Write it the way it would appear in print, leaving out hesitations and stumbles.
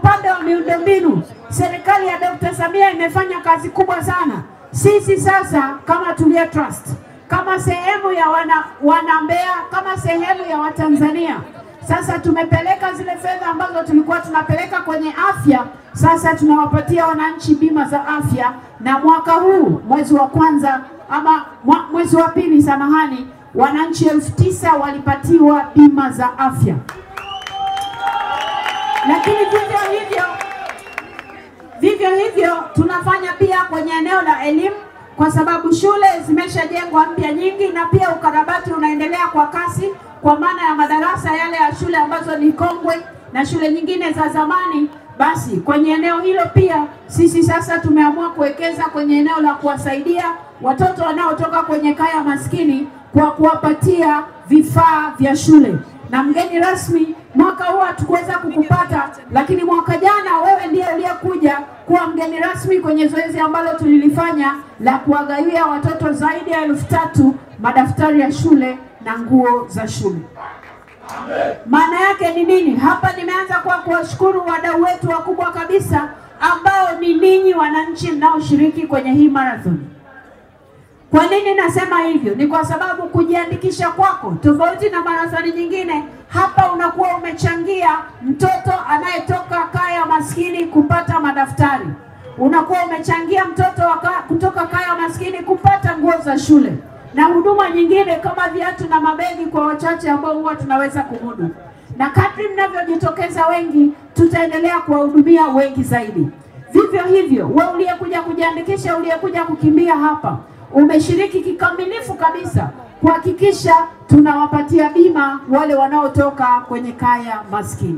upande wa miundombinu, serikali ya Dr. Samia imefanya kazi kubwa sana. Sisi sasa kama Tulia Trust, kama sehemu ya wana Mbeya, kama sehemu ya Watanzania, sasa tumepeleka zile fedha ambazo tulikuwa tunapeleka kwenye afya, sasa tunawapatia wananchi bima za afya. Na mwaka huu mwezi wa kwanza ama mwezi wa pili, samahani, wananchi 9,000 walipatiwa bima za afya. Lakini vivyo hivyo tunafanya pia kwenye eneo la elimu, kwa sababu shule zimeshajengwa mpya nyingi, na pia ukarabati unaendelea kwa kasi, kwa maana ya madarasa yale ya shule ambazo ni kongwe na shule nyingine za zamani. Basi kwenye eneo hilo pia sisi sasa tumeamua kuwekeza kwenye eneo la kuwasaidia watoto wanaotoka kwenye kaya maskini kwa kuwapatia vifaa vya shule. Na mgeni rasmi, mwaka huu hatukuweza kukupata, lakini mwaka jana wewe ndiye uliyekuja kuwa mgeni rasmi kwenye zoezi ambalo tulilifanya la kuwagawia watoto zaidi ya 3,000 madaftari ya shule na nguo za shule. Maana yake ni nini? Hapa nimeanza kwa kuwashukuru wadau wetu wakubwa kabisa ambao ni ninyi wananchi mnaoshiriki kwenye hii marathon. Kwa nini nasema hivyo? Ni kwa sababu kujiandikisha kwako, tofauti na marathoni nyingine, hapa unakuwa umechangia mtoto anayetoka kaya maskini kupata madaftari. Unakuwa umechangia mtoto kutoka kaya maskini kupata nguo za shule na huduma nyingine kama viatu na mabegi kwa wachache ambao huwa tunaweza kumudu. Na kadri mnavyojitokeza wengi, tutaendelea kuwahudumia wengi zaidi. Vivyo hivyo, wewe uliyekuja kujiandikisha, uliyekuja kukimbia hapa, umeshiriki kikamilifu kabisa kuhakikisha tunawapatia bima wale wanaotoka kwenye kaya maskini.